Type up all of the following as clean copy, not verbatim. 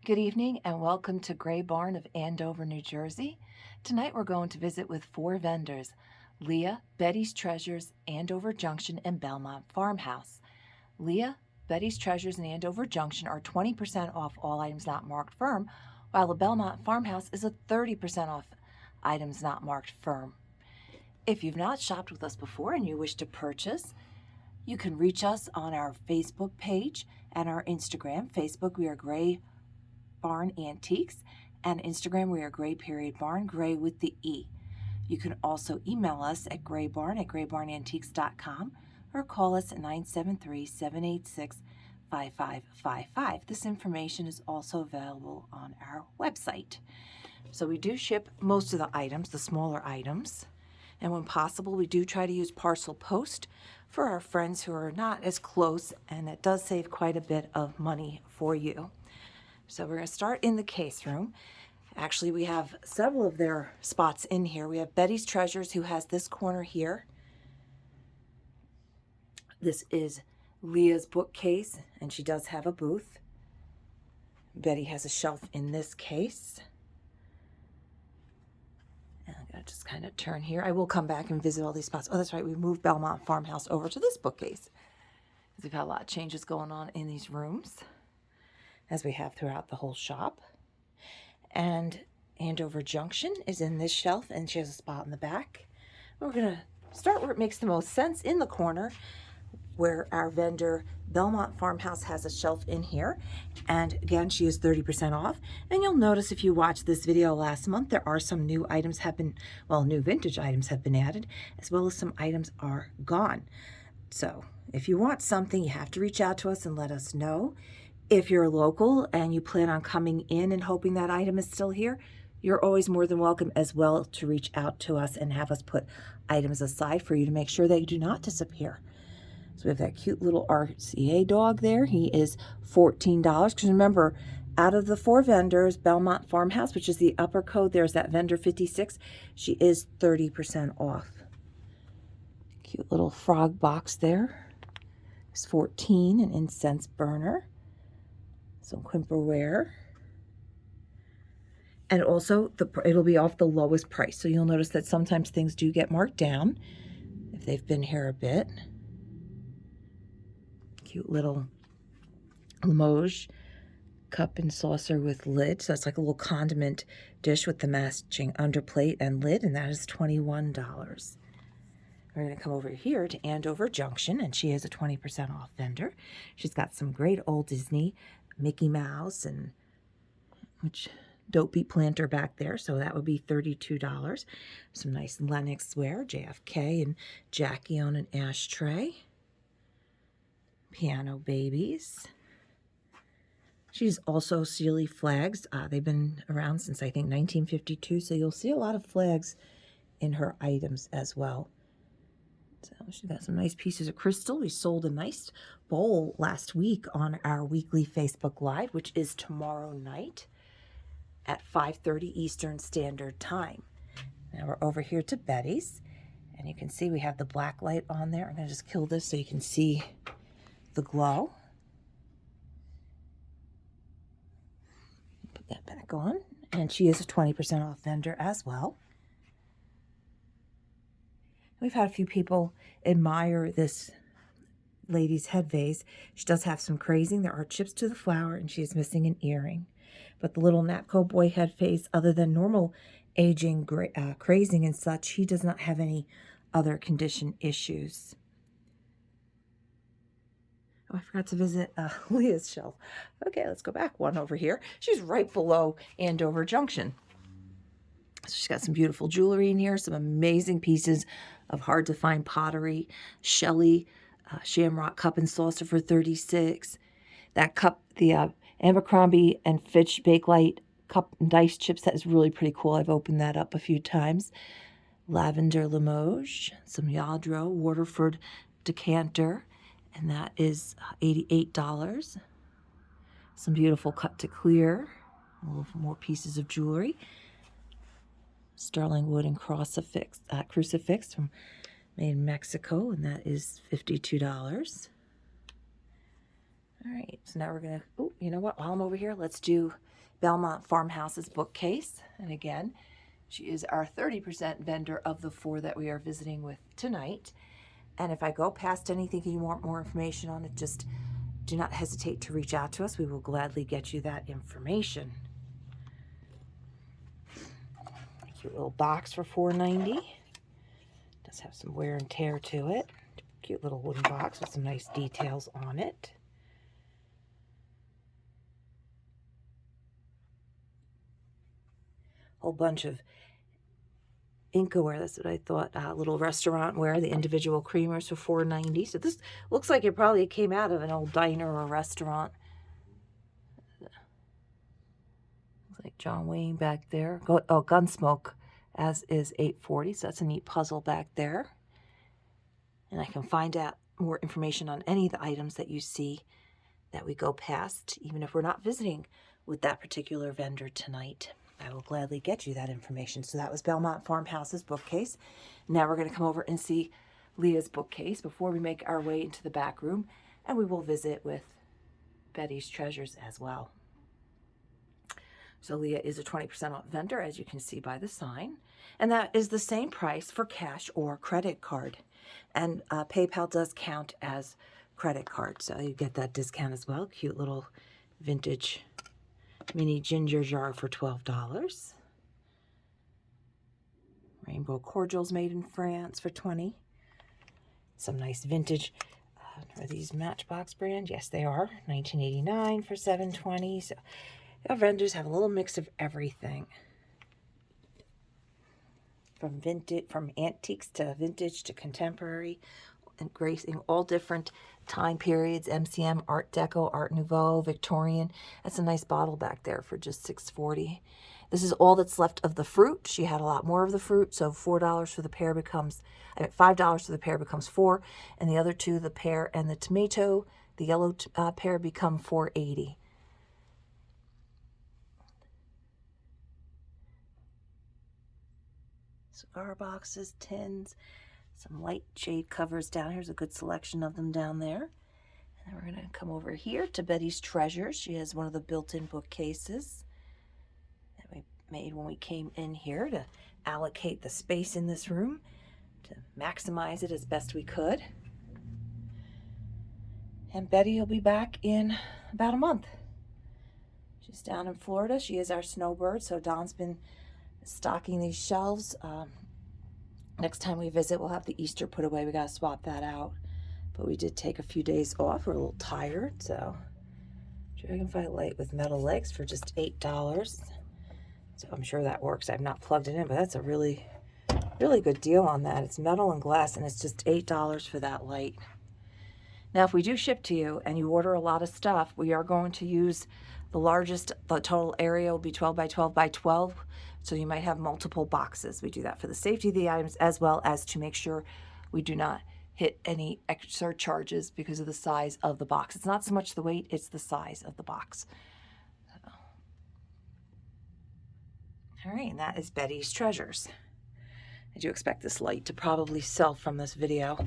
Good evening and welcome to Gray Barn of Andover, New Jersey. Tonight we're going to visit with 4 vendors: Leah, Betty's Treasures, Andover Junction, and Belmont Farmhouse. Leah, Betty's Treasures, and Andover Junction are 20% off all items not marked firm, while the Belmont Farmhouse is a 30% off items not marked firm. If you've not shopped with us before and you wish to purchase, you can reach us on our Facebook page and our Instagram. Facebook, we are Gray Barn Antiques, and Instagram, we are Gray.Barn, Gray with the E. You can also email us at graybarn@graybarnantiques.com or call us at 973-786-5555. This information is also available on our website. So we do ship most of the items, the smaller items, and when possible, we do try to use parcel post for our friends who are not as close, and it does save quite a bit of money for you. So we're going to start in the case room. Actually, we have several of their spots in here. We have Betty's Treasures, who has this corner here. This is Leah's bookcase, and she does have a booth. Betty has a shelf in this case. And I'm going to just kind of turn here. I will come back and visit all these spots. Oh, that's right. We moved Belmont Farmhouse over to this bookcase, because we've had a lot of changes going on in these rooms, as we have throughout the whole shop. And Andover Junction is in this shelf, and she has a spot in the back. We're going to start where it makes the most sense, in the corner, where our vendor Belmont Farmhouse has a shelf in here. And again, she is 30% off. And you'll notice if you watched this video last month, there are some new items new vintage items have been added, as well as some items are gone. So if you want something, you have to reach out to us and let us know. If you're local and you plan on coming in and hoping that item is still here, you're always more than welcome as well to reach out to us and have us put items aside for you to make sure they do not disappear. So we have that cute little RCA dog there. He is $14. Because remember, out of the 4 vendors, Belmont Farmhouse, which is the upper code, there's that vendor 56. She is 30% off. Cute little frog box there. It's $14, an incense burner. Some quimperware, and also it'll be off the lowest price. So you'll notice that sometimes things do get marked down if they've been here a bit. Cute little Limoges cup and saucer with lid. So that's like a little condiment dish with the matching underplate and lid, and that is $21. We're going to come over here to Andover Junction, and she is a 20% off vendor. She's got some great old Disney Mickey Mouse, and which Dopey planter back there, so that would be $32. Some nice Lennox ware, JFK and Jackie on an ashtray. Piano babies. She's also Sealy flags. They've been around since I think 1952, so you'll see a lot of flags in her items as well. So she's got some nice pieces of crystal. We sold a nice bowl last week on our weekly Facebook Live, which is tomorrow night at 5:30 Eastern Standard Time. Now we're over here to Betty's, and you can see we have the black light on there. I'm going to just kill this so you can see the glow. Put that back on. And she is a 20% off vendor as well. We've had a few people admire this lady's head vase. She does have some crazing. There are chips to the flower, and she is missing an earring. But the little Napco boy head vase, other than normal aging, crazing and such, he does not have any other condition issues. Oh, I forgot to visit Leah's shelf. Okay, let's go back one over here. She's right below Andover Junction. So she's got some beautiful jewelry in here, some amazing pieces of hard-to-find pottery. Shelly Shamrock cup and saucer for $36. That cup, the Abercrombie and Fitch Bakelite cup and dice chip set is really pretty cool. I've opened that up a few times. Lavender Limoges, some Yadro Waterford decanter, and that is $88. Some beautiful cut to clear, a little more pieces of jewelry. Sterling wood and crucifix from made in Mexico, and that is $52. All right, so now we're going to, oh, you know what? While I'm over here, let's do Belmont Farmhouse's bookcase. And again, she is our 30% vendor of the 4 that we are visiting with tonight. And if I go past anything you want more information on it, just do not hesitate to reach out to us. We will gladly get you that information. Cute little box for $4.90. Does have some wear and tear to it. Cute little wooden box with some nice details on it. Whole bunch of Incaware, that's what I thought, little restaurant ware, the individual creamers for $4.90. So this looks like it probably came out of an old diner or restaurant. Looks like John Wayne back there. Oh, Gunsmoke, as is $8.40. So that's a neat puzzle back there. And I can find out more information on any of the items that you see that we go past, even if we're not visiting with that particular vendor tonight. I will gladly get you that information. So that was Belmont Farmhouse's bookcase. Now we're going to come over and see Leah's bookcase before we make our way into the back room, and we will visit with Betty's Treasures as well. So Leah is a 20% off vendor, as you can see by the sign, and that is the same price for cash or credit card. And PayPal does count as credit card, so you get that discount as well. Cute little vintage mini ginger jar for $12. Rainbow cordials made in France for $20. Some nice vintage. Are these Matchbox brand? Yes, they are. 1989 for $7.20. So our vendors have a little mix of everything. From vintage, from antiques to vintage to contemporary, and gracing all different time periods, MCM, Art Deco, Art Nouveau, Victorian. That's a nice bottle back there for just $6.40. This is all that's left of the fruit. She had a lot more of the fruit, so $4 for the pear becomes, $5 for the pear becomes $4, and the other two, the pear and the tomato, the yellow pear, become $4.80. Cigar boxes, tins, some light shade covers down. Here's a good selection of them down there. And then we're going to come over here to Betty's Treasures. She has one of the built-in bookcases that we made when we came in here to allocate the space in this room, to maximize it as best we could. And Betty will be back in about a month. She's down in Florida. She is our snowbird, so Don's been stocking these shelves. Next time we visit, we'll have the Easter put away. We got to swap that out. But we did take a few days off. We're a little tired, so Dragonfly Light with metal legs for just $8. So I'm sure that works. I've not plugged it in, but that's a really, really good deal on that. It's metal and glass, and it's just $8 for that light. Now, if we do ship to you and you order a lot of stuff, we are going to use the largest, the total area will be 12 by 12 by 12. So you might have multiple boxes. We do that for the safety of the items, as well as to make sure we do not hit any extra charges because of the size of the box. It's not so much the weight, it's the size of the box. So. All right, and that is Betty's Treasures. I do expect this light to probably sell from this video.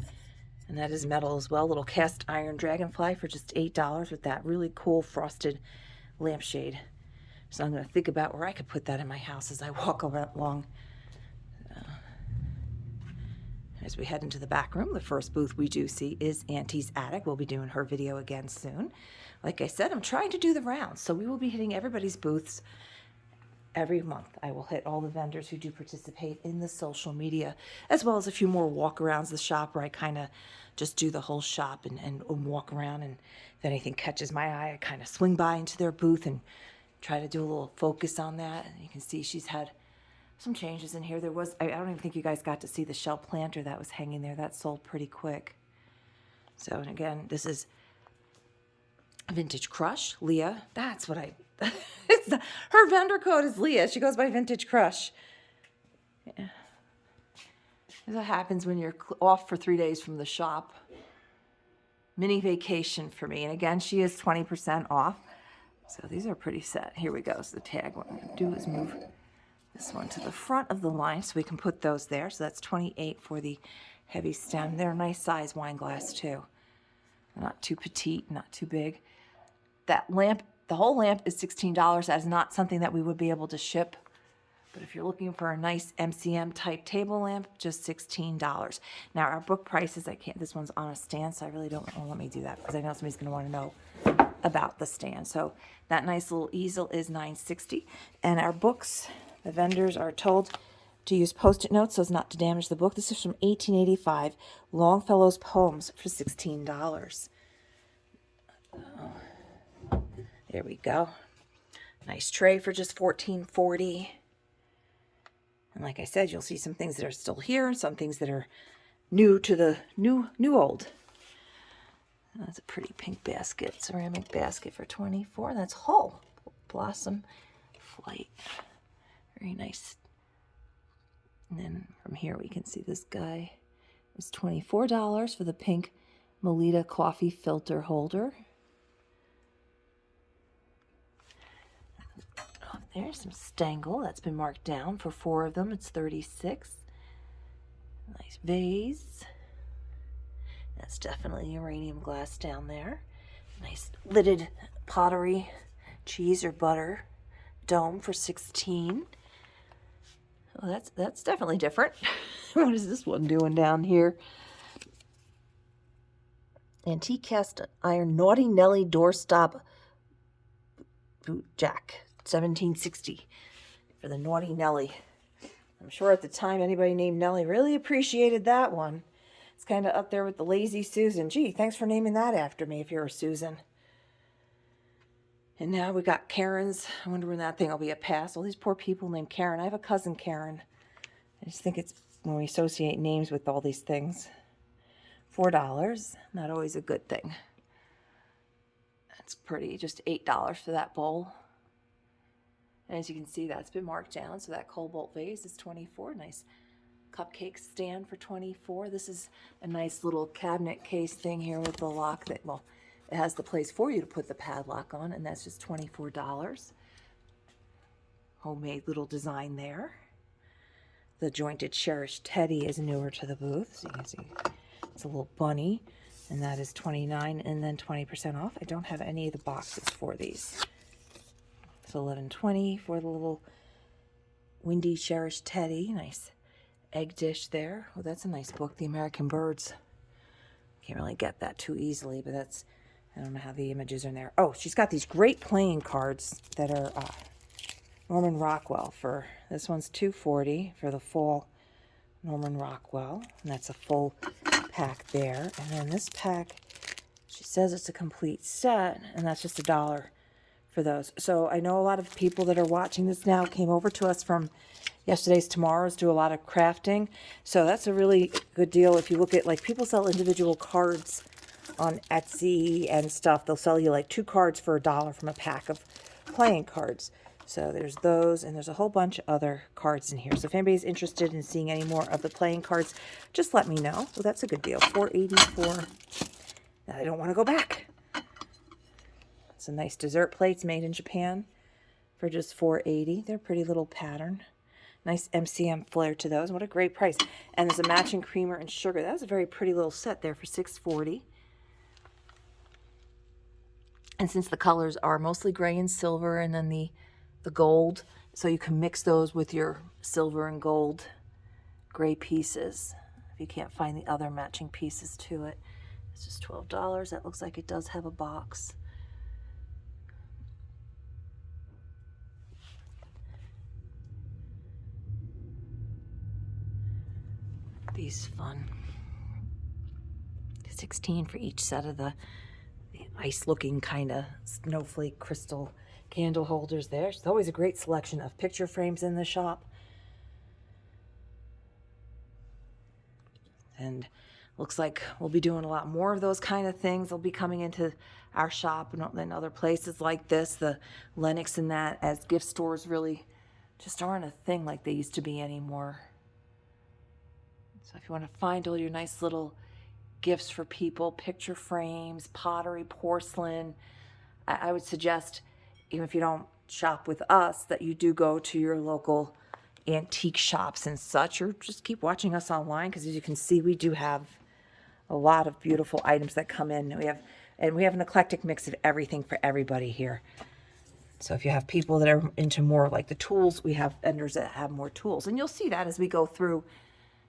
And that is metal as well. Little cast iron dragonfly for just $8 with that really cool frosted lampshade. So I'm going to think about where I could put that in my house as I walk along. As we head into the back room, the first booth we do see is Auntie's Attic. We'll be doing her video again soon. Like I said, I'm trying to do the rounds, so we will be hitting everybody's booths every month. I will hit all the vendors who do participate in the social media, as well as a few more walk-arounds the shop where I kind of just do the whole shop and walk around, and if anything catches my eye, I kind of swing by into their booth and try to do a little focus on that. And you can see she's had some changes in here. There was, I don't even think you guys got to see the shell planter that was hanging there. That sold pretty quick. So, and again, this is Vintage Crush. Leah, that's what her vendor code is Leah. She goes by Vintage Crush. Yeah. This is what happens when you're off for 3 days from the shop. Mini vacation for me. And again, she is 20% off. So these are pretty set. Here we go. So the tag, what I'm going to do is move this one to the front of the line so we can put those there. So that's $28 for the heavy stem. They're a nice size wine glass too. Not too petite, not too big. that lamp, the whole lamp is $16. That is not something that we would be able to ship. But if you're looking for a nice MCM type table lamp, just $16. Now our book prices, this one's on a stand, so I really don't, let me do that because I know somebody's going to want to know about the stand. So that nice little easel is $9.60. And our books, the vendors are told to use Post-it notes so as not to damage the book. This is from 1885, Longfellow's Poems for $16. Oh, there we go. Nice tray for just $14.40. And like I said, you'll see some things that are still here, some things that are new to the new old. That's a pretty pink basket, ceramic basket for $24. That's Hull Blossom Flight. Very nice. And then from here we can see this guy. It's $24 for the pink Melita coffee filter holder. Oh, there's some Stengel. That's been marked down for 4 of them. It's $36. Nice vase. That's definitely uranium glass down there. Nice lidded pottery, cheese or butter dome for $16. Oh, that's definitely different. What is this one doing down here? Antique cast iron Naughty Nelly doorstop boot jack, $17.60 for the Naughty Nelly. I'm sure at the time anybody named Nelly really appreciated that one. It's kind of up there with the Lazy Susan. Gee, thanks for naming that after me if you're a Susan. And now we got Karen's. I wonder when that thing will be a pass. All these poor people named Karen. I have a cousin Karen. I just think it's when we associate names with all these things. $4, not always a good thing. That's pretty, just $8 for that bowl. And as you can see, that's been marked down. So that cobalt vase is $24. Nice cupcake stand for $24. This is a nice little cabinet case thing here with the lock that, well, it has the place for you to put the padlock on, and that's just $24. Homemade little design there. The jointed cherished teddy is newer to the booth. So you can see it's a little bunny, and that is $29 and then 20% off. I don't have any of the boxes for these. So $11.20 for the little windy cherished teddy. Nice egg dish there. Oh, that's a nice book, The American Birds. Can't really get that too easily, but that's, I don't know how the images are in there. Oh, she's got these great playing cards that are Norman Rockwell. For this one's $2.40 for the full Norman Rockwell, and that's a full pack there. And then this pack, she says it's a complete set, and that's just $1 for those. So I know a lot of people that are watching this now came over to us from Yesterday's Tomorrow's, do a lot of crafting. So that's a really good deal. If you look at, like, people sell individual cards on Etsy and stuff. They'll sell you like 2 cards for $1 from a pack of playing cards. So there's those, and there's a whole bunch of other cards in here. So if anybody's interested in seeing any more of the playing cards, just let me know. So that's a good deal. $4.84. Now I don't want to go back. Some nice dessert plates made in Japan for just $4.80. They're a pretty little pattern. Nice MCM flair to those. What a great price. And there's a matching creamer and sugar. That was a very pretty little set there for $6.40. And since the colors are mostly gray and silver, and then the gold, so you can mix those with your silver and gold gray pieces if you can't find the other matching pieces to it. It's just $12. That looks like it does have a box. These fun. $16 for each set of the ice looking kind of snowflake crystal candle holders there. There's always a great selection of picture frames in the shop. And looks like we'll be doing a lot more of those kind of things. They'll be coming into our shop and other places like this. The Lenox and that, as gift stores really just aren't a thing like they used to be anymore. So if you want to find all your nice little gifts for people, picture frames, pottery, porcelain, I would suggest, even if you don't shop with us, that you do go to your local antique shops and such, or just keep watching us online, because as you can see, we do have a lot of beautiful items that come in. We have And we have an eclectic mix of everything for everybody here. So if you have people that are into more like the tools, we have vendors that have more tools. And you'll see that as we go through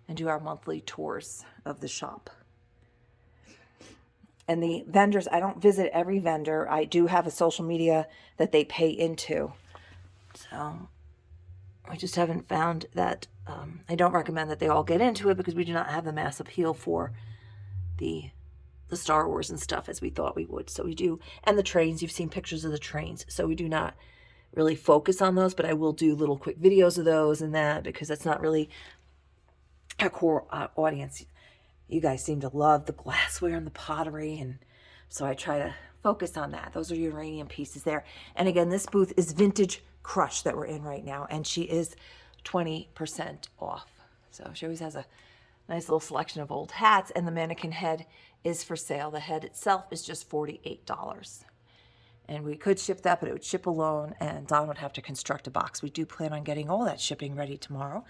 and do our monthly tours of the shop. And the vendors, I don't visit every vendor. I do have a social media that they pay into. So I just haven't found that. I don't recommend that they all get into it because we do not have the mass appeal for the Star Wars and stuff as we thought we would. So we do, and the trains, you've seen pictures of the trains. So we do not really focus on those, but I will do little quick videos of those and that because that's not really our core audience. You guys seem to love the glassware and the pottery, and so I try to focus on that. Those are uranium pieces there. And again, this booth is Vintage Crush that we're in right now, and she is 20% off. So she always has a nice little selection of old hats, and the mannequin head is for sale. The head itself is just $48. And we could ship that, but it would ship alone, and Don would have to construct a box. We do plan on getting all that shipping ready tomorrow,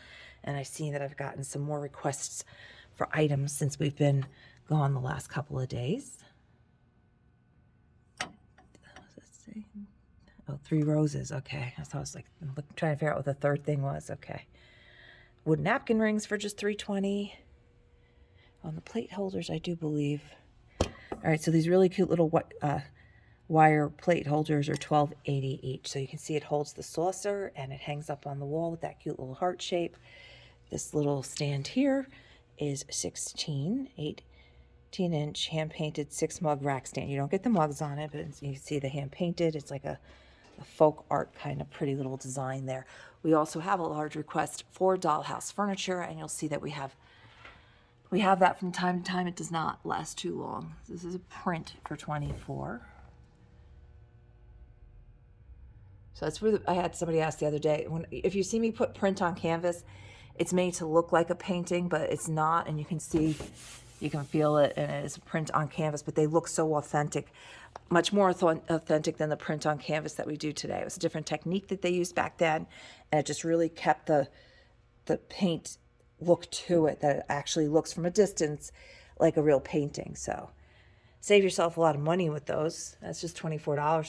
and I've seen that I've gotten some more requests for items since we've been gone the last couple of days. Let's see. Oh, 3 roses. Okay. I thought I was like trying to figure out what the third thing was. Okay. Wood napkin rings for just $3.20. On the plate holders, I do believe. All right. So these really cute little wire plate holders are $12.80 each. So you can see it holds the saucer and it hangs up on the wall with that cute little heart shape. This little stand here is 18-inch hand-painted 6-mug rack stand. You don't get the mugs on it, but you can see the hand-painted. It's like a folk art kind of pretty little design there. We also have a large request for dollhouse furniture, and you'll see that we have that from time to time. It does not last too long. This is a print for $24. So that's really, I had somebody ask the other day, if you see me put print on canvas, it's made to look like a painting, but it's not, and you can see, you can feel it, and it is a print on canvas, but they look so authentic, much more authentic than the print on canvas that we do today. It was a different technique that they used back then, and it just really kept the paint look to it, that it actually looks from a distance like a real painting. So save yourself a lot of money with those. That's just $24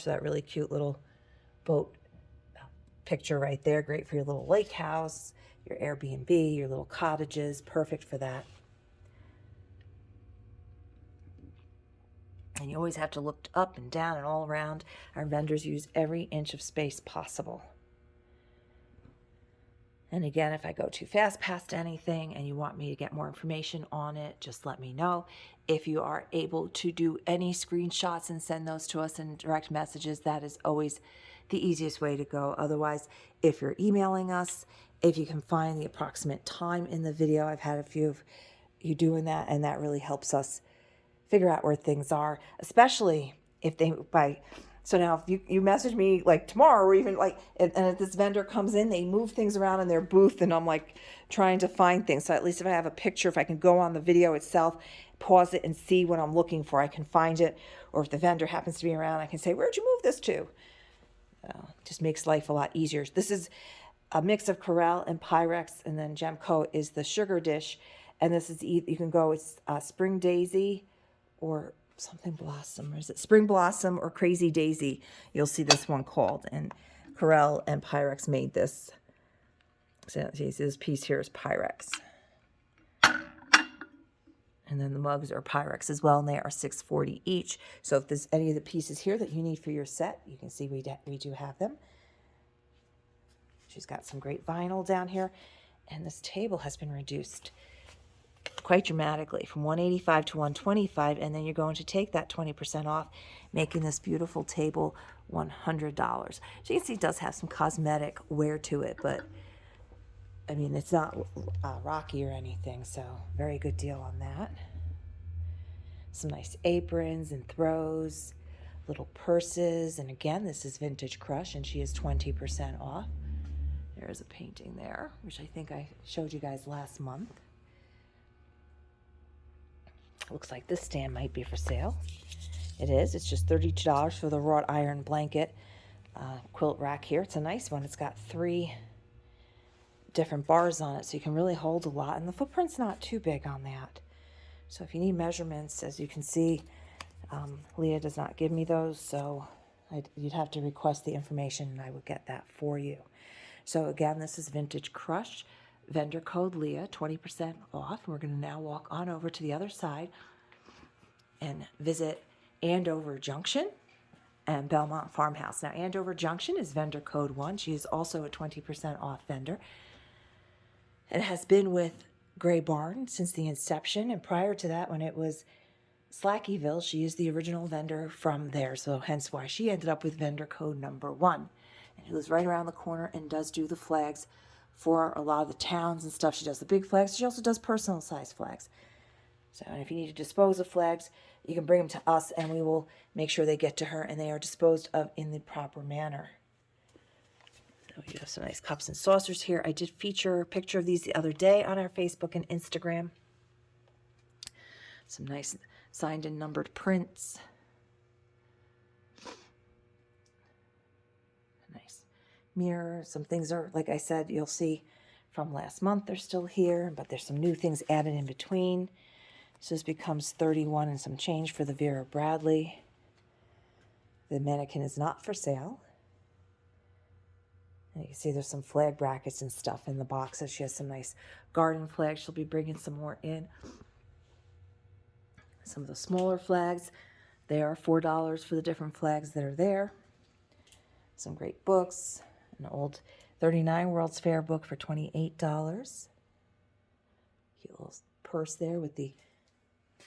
for that really cute little boat picture right there. Great for your little lake house, your Airbnb, your little cottages, perfect for that. And you always have to look up and down and all around. Our vendors use every inch of space possible. And again, if I go too fast past anything and you want me to get more information on it, just let me know. If you are able to do any screenshots and send those to us in direct messages, that is always the easiest way to go. Otherwise, if you're emailing us, if you can find the approximate time in the video, I've had a few of you doing that, and that really helps us figure out where things are, especially if they so now if you message me like tomorrow, or even like, and if this vendor comes in, they move things around in their booth, and I'm like trying to find things. So at least if I have a picture, if I can go on the video itself, pause it and see what I'm looking for, I can find it. Or if the vendor happens to be around, I can say, where'd you move this to? Just makes life a lot easier. This is a mix of Corelle and Pyrex, and then Gemco is the sugar dish. And this is, you can go, it's Spring Daisy or something Blossom, or is it Spring Blossom or Crazy Daisy? You'll see this one called, and Corelle and Pyrex made this. So this piece here is Pyrex. And then the mugs are Pyrex as well, and they are $6.40 each. So if there's any of the pieces here that you need for your set, you can see we do have them. She's got some great vinyl down here, and this table has been reduced quite dramatically from $185 to $125, and then you're going to take that 20% off, making this beautiful table $100. So you can see it does have some cosmetic wear to it, but I mean, it's not rocky or anything, so very good deal on that. Some nice aprons and throws, little purses, and again, this is Vintage Crush, and she is 20% off. There's a painting there, which I think I showed you guys last month. Looks like this stand might be for sale. It is. It's just $32 for the wrought iron blanket quilt rack here. It's a nice one. It's got 3 different bars on it, so you can really hold a lot, and the footprint's not too big on that. So if you need measurements, as you can see, Leah does not give me those, so you'd have to request the information and I would get that for you. So again, this is Vintage Crush, vendor code Leah, 20% off. We're going to now walk on over to the other side and visit Andover Junction and Belmont Farmhouse. Now, Andover Junction is vendor code 1. She is also a 20% off vendor. It has been with Gray Barn since the inception, and prior to that, when it was Slackyville, she is the original vendor from there, so hence why she ended up with vendor code number 1. And it lives right around the corner and does do the flags for a lot of the towns and stuff. She does the big flags. She also does personal size flags. So, and if you need to dispose of flags, you can bring them to us and we will make sure they get to her and they are disposed of in the proper manner. So we have some nice cups and saucers here. I did feature a picture of these the other day on our Facebook and Instagram. Some nice signed and numbered prints. Nice mirror. Some things are, like I said, you'll see from last month they're still here, but there's some new things added in between. So this becomes 31 and some change for the Vera Bradley. The mannequin is not for sale. And you can see there's some flag brackets and stuff in the boxes. She has some nice garden flags. She'll be bringing some more in. Some of the smaller flags, they are $4 for the different flags that are there. Some great books. An old 39 World's Fair book for $28. Cute little purse there with the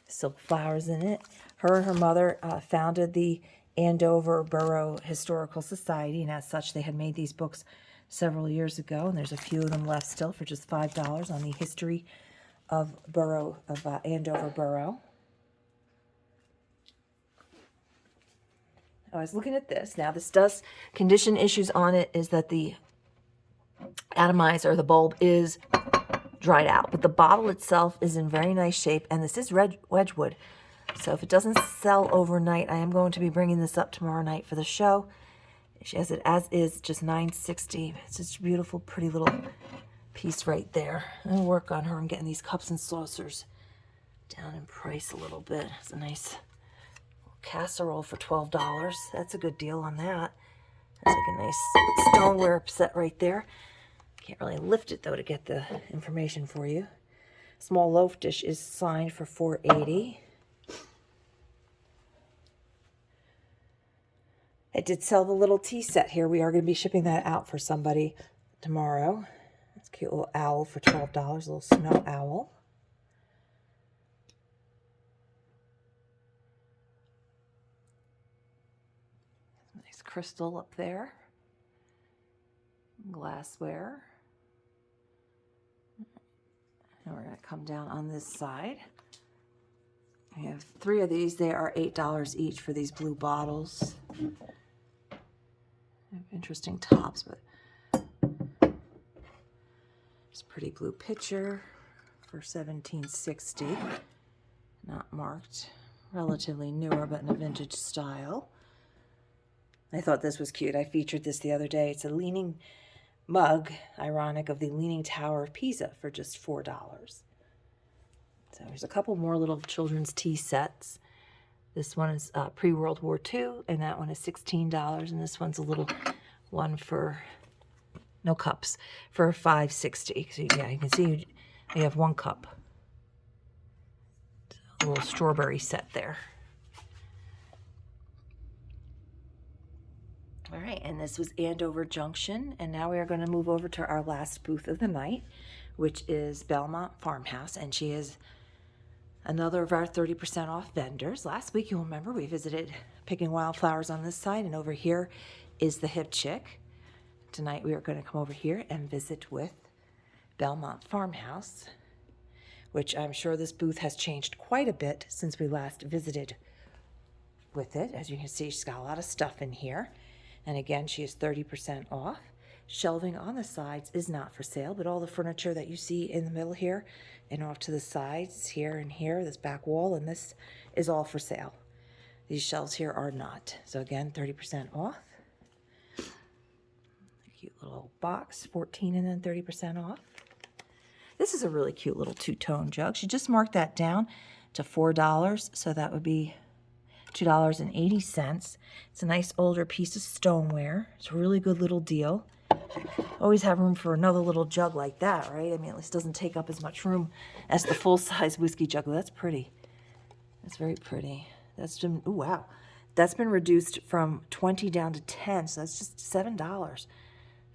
silk flowers in it. Her and her mother founded the Andover Borough Historical Society, and as such, they had made these books several years ago, and there's a few of them left still for just $5 on the history of Andover Borough. I was looking at this. Now, this does, condition issues on it is that the atomizer, the bulb, is dried out, but the bottle itself is in very nice shape, and this is Wedgwood. So if it doesn't sell overnight, I am going to be bringing this up tomorrow night for the show. She has it as is, just $9.60. It's just a beautiful, pretty little piece right there. I'm going to work on her and getting these cups and saucers down in price a little bit. It's a nice casserole for $12. That's a good deal on that. That's like a nice stoneware set right there. Can't really lift it though to get the information for you. Small loaf dish is signed for $4.80. I did sell the little tea set here. We are going to be shipping that out for somebody tomorrow. It's a cute little owl for $12, a little snow owl. Nice crystal up there. Glassware. And we're going to come down on this side. We have 3 of these. They are $8 each for these blue bottles. Interesting tops, but it's a pretty blue picture for $17.60. Not marked. Relatively newer, but in a vintage style. I thought this was cute. I featured this the other day. It's a leaning mug, ironic, of the Leaning Tower of Pisa for just $4. So there's a couple more little children's tea sets. This one is pre-World War II, and that one is $16. And this one's a little one for, no cups, for $5.60. So yeah, you can see you have 1 cup. A little strawberry set there. All right, and this was Andover Junction, and now we are going to move over to our last booth of the night, which is Belmont Farmhouse, and she is another of our 30% off vendors. Last week, you'll remember, we visited Picking Wildflowers on this side, and over here is the Hip Chick. Tonight, we are going to come over here and visit with Belmont Farmhouse, which I'm sure this booth has changed quite a bit since we last visited with it. As you can see, she's got a lot of stuff in here. And again, she is 30% off. Shelving on the sides is not for sale, but all the furniture that you see in the middle here and off to the sides, here and here, this back wall, and this is all for sale. These shelves here are not. So again, 30% off. Cute little box, 14 and then 30% off. This is a really cute little two-tone jug. She just marked that down to $4, so that would be $2.80. It's a nice older piece of stoneware. It's a really good little deal. Always have room for another little jug like that, right? I mean, at least it doesn't take up as much room as the full-size whiskey jug. That's pretty. That's very pretty. That's been, ooh, wow. That's been reduced from 20 down to 10, so that's just $7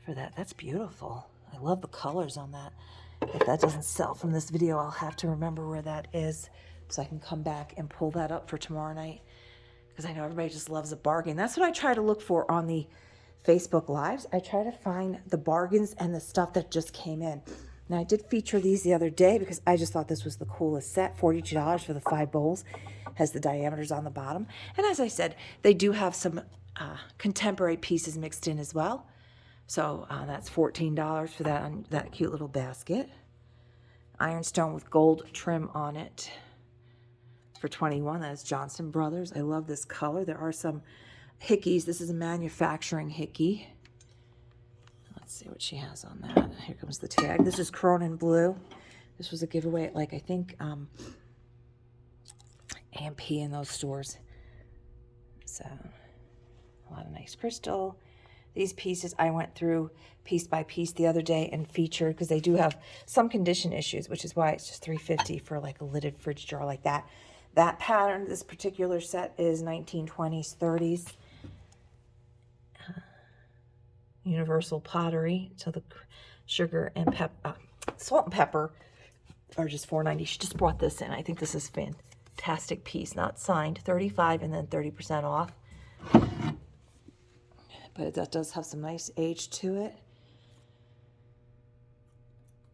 for that. That's beautiful. I love the colors on that. If that doesn't sell from this video, I'll have to remember where that is so I can come back and pull that up for tomorrow night, because I know everybody just loves a bargain. That's what I try to look for on the Facebook Lives. I try to find the bargains and the stuff that just came in. Now, I did feature these the other day because I just thought this was the coolest set. $42 for the 5 bowls. Has the diameters on the bottom. And as I said, they do have some contemporary pieces mixed in as well. So that's $14 for that cute little basket. Ironstone with gold trim on it for $21. That is Johnson Brothers. I love this color. There are some hickeys. This is a manufacturing hickey. Let's see what she has on that. Here comes the tag. This is Cronin Blue. This was a giveaway at, like, I think AMP in those stores. So a lot of nice crystal. These pieces I went through piece by piece the other day and featured because they do have some condition issues, which is why it's just $3.50 for like a lidded fridge jar like that. That pattern, this particular set is 1920s, 30s. Universal pottery. So the sugar and salt and pepper are just $4.90. She just brought this in. I think this is fantastic piece, not signed. 35 and then 30% off. But that does have some nice age to it.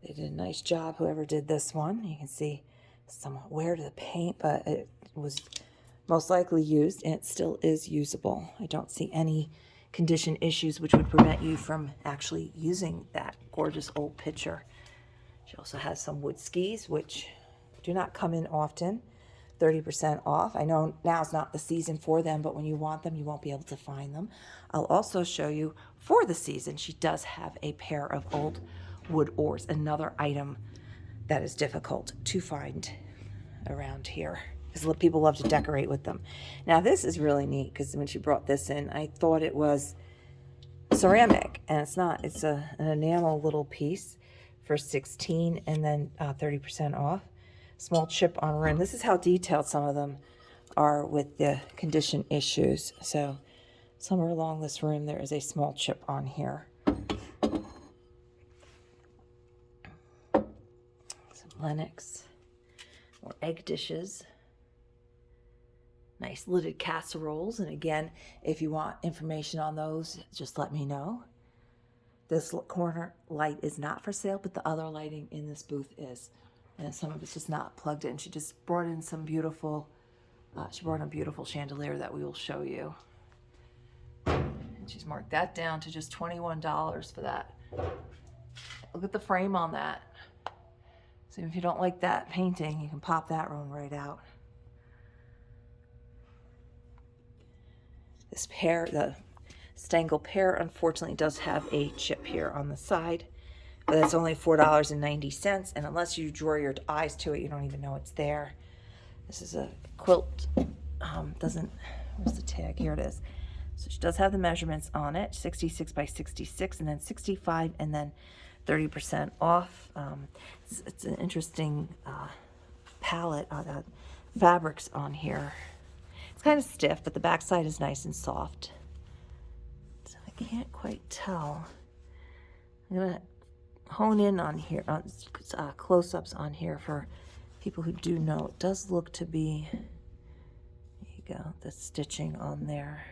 They did a nice job, whoever did this one. You can see some wear to the paint, but it was most likely used, and it still is usable. I don't see any condition issues which would prevent you from actually using that gorgeous old pitcher. She also has some wood skis, which do not come in often. 30% off. I know now's not the season for them, but when you want them, you won't be able to find them. I'll also show you for the season, she does have a pair of old wood oars, another item that is difficult to find around here because people love to decorate with them. Now, this is really neat because when she brought this in, I thought it was ceramic, and it's not. It's an enamel little piece for $16 and then 30% off. Small chip on rim. This is how detailed some of them are with the condition issues. So somewhere along this rim there is a small chip on here. Some Lennox. More egg dishes. Nice lidded casseroles. And again, if you want information on those, just let me know. This corner light is not for sale, but the other lighting in this booth is. And some of it's just not plugged in. She just brought in some beautiful, she brought in a beautiful chandelier that we will show you. And she's marked that down to just $21 for that. Look at the frame on that. So if you don't like that painting, you can pop that one right out. This pear, the Stengel pear, unfortunately does have a chip here on the side. But that's only $4.90, and unless you draw your eyes to it, you don't even know it's there. This is a quilt. Where's the tag? Here it is. So she does have the measurements on it, 66 by 66, and then 65, and then 30% off. It's an interesting palette of fabrics on here. It's kind of stiff, but the backside is nice and soft. So I can't quite tell. I'm going to hone in on here, close-ups on here for people who do know. It does look to be, there you go, the stitching on there.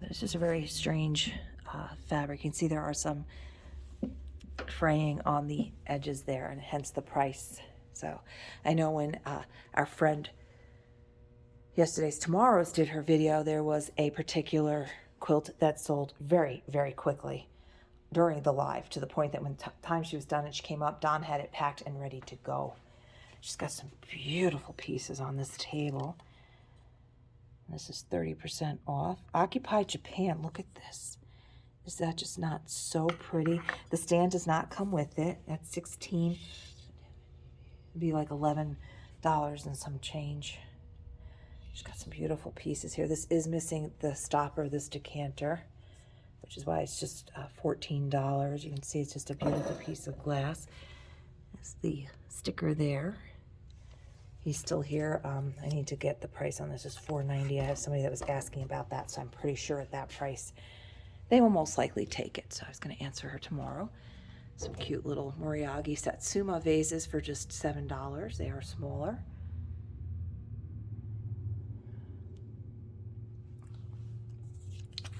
But it's just a very strange fabric. You can see there are some fraying on the edges there, and hence the price. So I know when our friend Yesterday's Tomorrow's did her video, there was a particular quilt that sold very, very quickly during the live, to the point that when time she was done and she came up, Dawn had it packed and ready to go. She's got some beautiful pieces on this table. This is 30% off. Occupy Japan, look at this. Is that just not so pretty? The stand does not come with it. That's $16. It'd be like $11 and some change. She's got some beautiful pieces here. This is missing the stopper, this decanter, which is why it's just $14. You can see it's just a beautiful piece of glass. There's the sticker there. He's still here. I need to get the price on this. It's $4.90. I have somebody that was asking about that, so I'm pretty sure at that price they will most likely take it. So I was going to answer her tomorrow. Some cute little Moriagi Satsuma vases for just $7. They are smaller.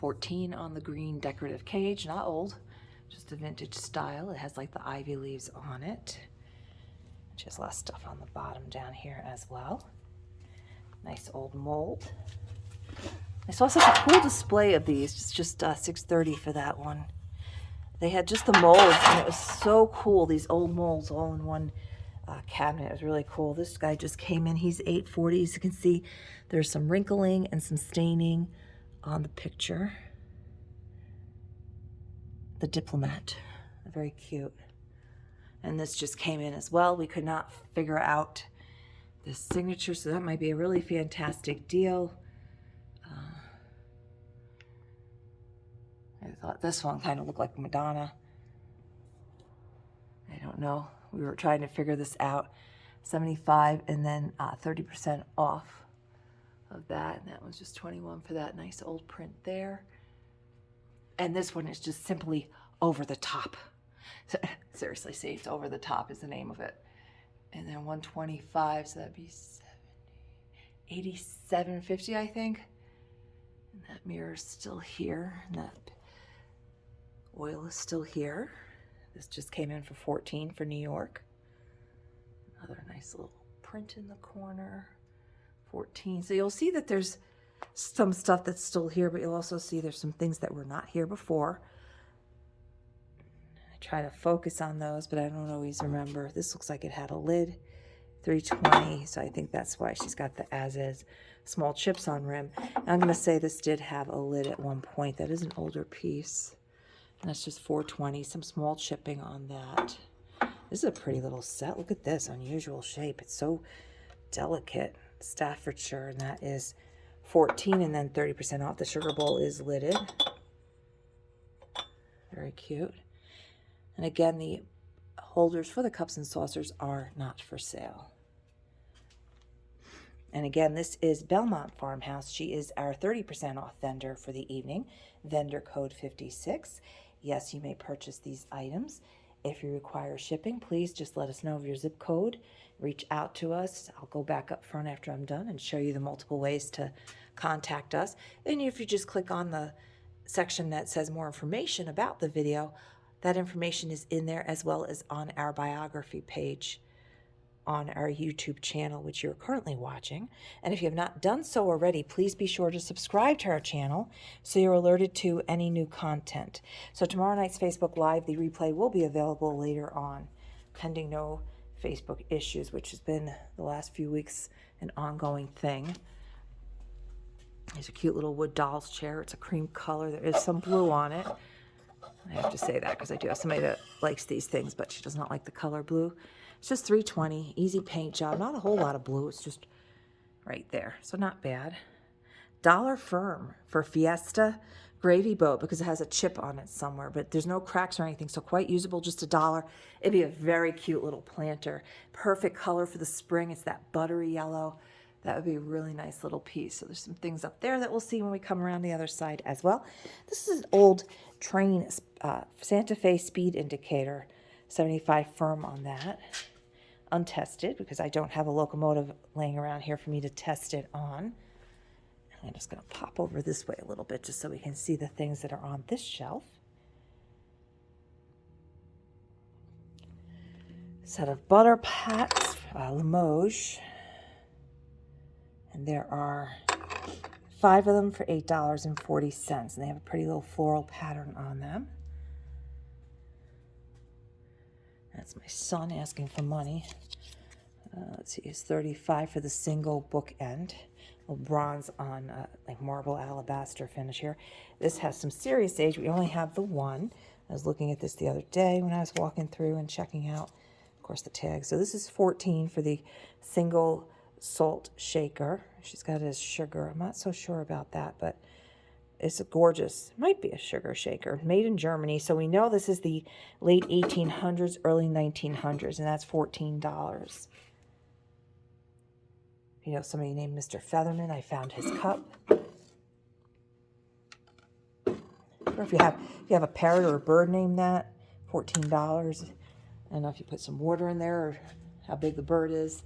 $14 on the green decorative cage, not old, just a vintage style. It has like the ivy leaves on it. She has a lot of stuff on the bottom down here as well. Nice old mold. I saw such a cool display of these. It's just $6.30 for that one. They had just the molds, and it was so cool. These old molds all in one cabinet. It was really cool. This guy just came in. He's $8.40. As you can see, there's some wrinkling and some staining on the picture. The Diplomat. Very cute. And this just came in as well. We could not figure out the signature, so that might be a really fantastic deal. I thought this one kind of looked like Madonna. I don't know. We were trying to figure this out. $75 and then 30% off of that. And that was just $21 for that nice old print there. And this one is just simply over the top. Seriously, see, it's over the top is the name of it. And then $125, so that'd be $87.50, I think. And that mirror is still here. And that oil is still here. This just came in for $14 for New York. Another nice little print in the corner. $14. So you'll see that there's some stuff that's still here, but you'll also see there's some things that were not here before. I try to focus on those, but I don't always remember. This looks like it had a lid. $3.20, so I think that's why she's got the as-is small chips on rim. And I'm going to say this did have a lid at one point. That is an older piece. And that's just $4.20. Some small chipping on that. This is a pretty little set. Look at this unusual shape. It's so delicate. Staffordshire, and that is $14 and then 30% off. The sugar bowl is lidded. Very cute. And again, the holders for the cups and saucers are not for sale. And again, this is Belmont Farmhouse. She is our 30% off vendor for the evening. Vendor code 56. Yes, you may purchase these items. If you require shipping, please just let us know of your zip code. Reach out to us. I'll go back up front after I'm done and show you the multiple ways to contact us. And if you just click on the section that says more information about the video, that information is in there as well as on our biography page on our YouTube channel, which you're currently watching. And if you have not done so already, please be sure to subscribe to our channel so you're alerted to any new content. So tomorrow night's Facebook Live, the replay will be available later on, pending no Facebook issues, which has been the last few weeks an ongoing thing. There's a cute little wood doll's chair. It's a cream color. There is some blue on it. I have to say that because I do have somebody that likes these things, but she does not like the color blue. It's just $3.20, easy paint job. Not a whole lot of blue. It's just right there, so not bad. Dollar Firm for Fiesta gravy boat because it has a chip on it somewhere, but there's no cracks or anything, so quite usable, just $1. It'd be a very cute little planter. Perfect color for the spring. It's that buttery yellow. That would be a really nice little piece. So there's some things up there that we'll see when we come around the other side as well. This is an old train Santa Fe speed indicator. 75 firm on that. Untested because I don't have a locomotive laying around here for me to test it on. I'm just going to pop over this way a little bit just so we can see the things that are on this shelf. Set of butter pats, Limoges. And there are 5 of them for $8.40. And they have a pretty little floral pattern on them. That's my son asking for money. Let's see, it's $35 for the single bookend. Little bronze on like marble alabaster finish here. This has some serious age. We only have the one. I was looking at this the other day when I was walking through and checking out, of course, the tag. So this is $14 for the single salt shaker. She's got it as sugar. I'm not so sure about that, but it's gorgeous. Might be a sugar shaker. Made in Germany. So we know this is the late 1800s, early 1900s, and that's $14. You know, somebody named Mr. Featherman. I found his cup. Or if you have a parrot or a bird named that, $14. I don't know if you put some water in there or how big the bird is.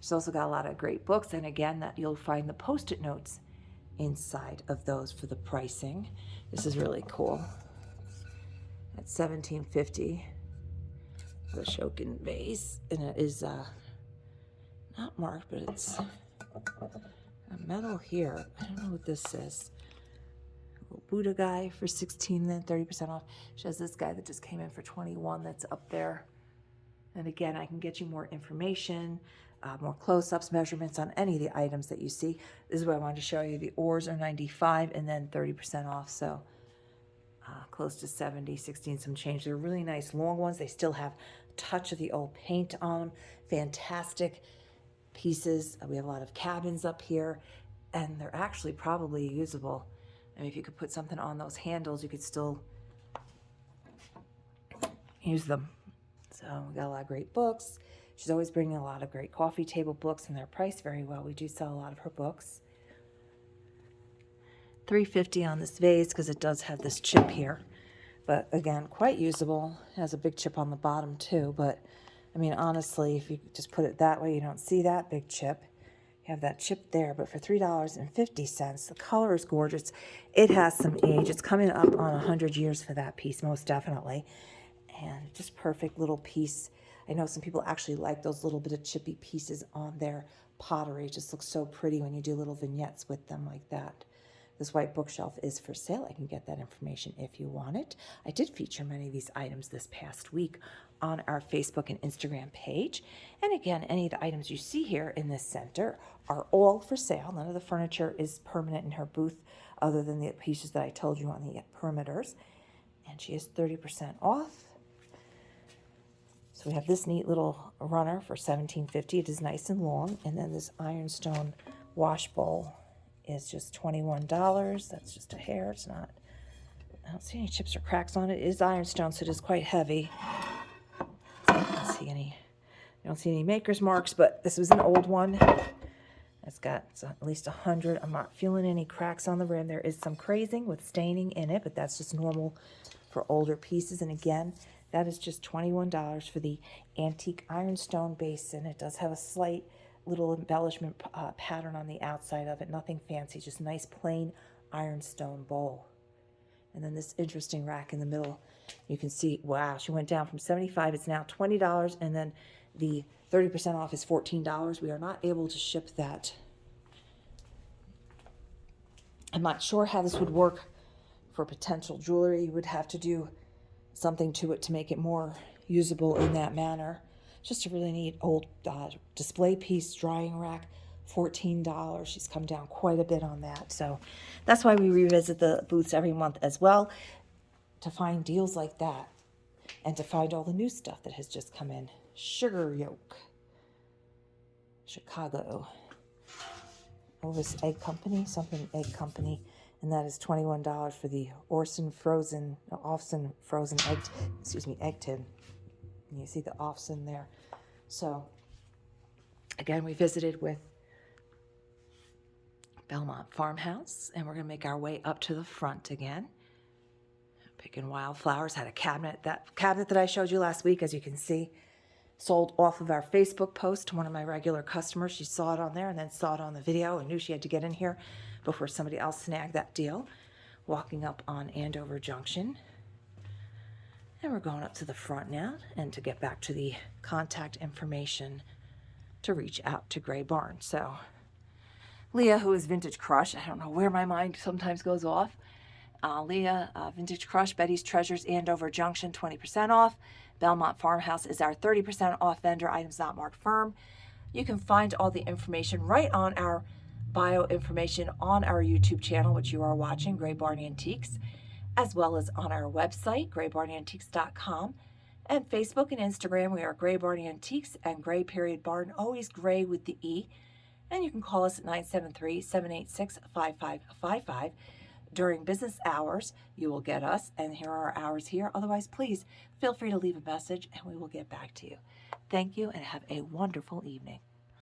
She's also got a lot of great books, and again, that you'll find the Post-it notes inside of those for the pricing. This is really cool. At $17.50, the Shokin vase, and it is not marked, but it's a metal here. I don't know what this is. A little Buddha guy for $16, then 30% off. She has this guy that just came in for $21. That's up there. And again, I can get you more information, more close-ups, measurements on any of the items that you see. This is what I wanted to show you. The oars are $95 and then 30% off, so close to $70, $16, some change. They're really nice long ones. They still have a touch of the old paint on them. Fantastic pieces. We have a lot of cabins up here, and they're actually probably usable. I mean, if you could put something on those handles, you could still use them. So we got a lot of great books. She's always bringing a lot of great coffee table books, and they're priced very well. We do sell a lot of her books. $3.50 on this vase because it does have this chip here. But again, quite usable. It has a big chip on the bottom too. But I mean, honestly, if you just put it that way, you don't see that big chip. You have that chip there, but for $3.50, the color is gorgeous. It has some age. It's coming up on 100 years for that piece, most definitely. And just perfect little piece. I know some people actually like those little bit of chippy pieces on their pottery. It just looks so pretty when you do little vignettes with them like that. This white bookshelf is for sale. I can get that information if you want it. I did feature many of these items this past week on our Facebook and Instagram page. And again, any of the items you see here in this center are all for sale. None of the furniture is permanent in her booth other than the pieces that I told you on the perimeters. And she is 30% off. So we have this neat little runner for $17.50. It is nice and long. And then this ironstone wash bowl is just $21. That's just a hair. It's not, I don't see any chips or cracks on it. It is ironstone, so it is quite heavy. I don't see any maker's marks, but this was an old one. It's got at least 100. I'm not feeling any cracks on the rim. There is some crazing with staining in it, but that's just normal for older pieces. And again, that is just $21 for the antique ironstone basin. It does have a slight little embellishment pattern on the outside of it. Nothing fancy, just nice plain ironstone bowl. And then this interesting rack in the middle. You can see, wow, she went down from $75. It's now $20, and then the 30% off is $14. We are not able to ship that. I'm not sure how this would work for potential jewelry. You would have to do something to it to make it more usable in that manner. Just a really neat old display piece, drying rack, $14. She's come down quite a bit on that. So that's why we revisit the booths every month as well, to find deals like that and to find all the new stuff that has just come in. Sugar Yolk, Chicago. Ovis Egg Company, something Egg Company, and that is $21 for the Ofsen frozen egg tin. And you see the Ofsen there. So again, we visited with Belmont Farmhouse, and we're going to make our way up to the front again. Picking wildflowers. Had a cabinet. That cabinet that I showed you last week, as you can see, sold off of our Facebook post to one of my regular customers. She saw it on there and then saw it on the video and knew she had to get in here before somebody else snagged that deal. Walking up on Andover Junction. And we're going up to the front now, and to get back to the contact information to reach out to Gray Barn. So Leah, who is Vintage Crush, I don't know where my mind sometimes goes off. Leah, Vintage Crush, Betty's Treasures, Andover Junction, 20% off. Belmont Farmhouse is our 30% off vendor, items not marked firm. You can find all the information right on our bio information on our YouTube channel, which you are watching, Gray Barn Antiques, as well as on our website, graybarnantiques.com, and Facebook and Instagram. We are Gray Barn Antiques and Gray Barn, always gray with the E. And you can call us at 973-786-5555. During business hours, you will get us, and here are our hours here. Otherwise, please feel free to leave a message, and we will get back to you. Thank you, and have a wonderful evening.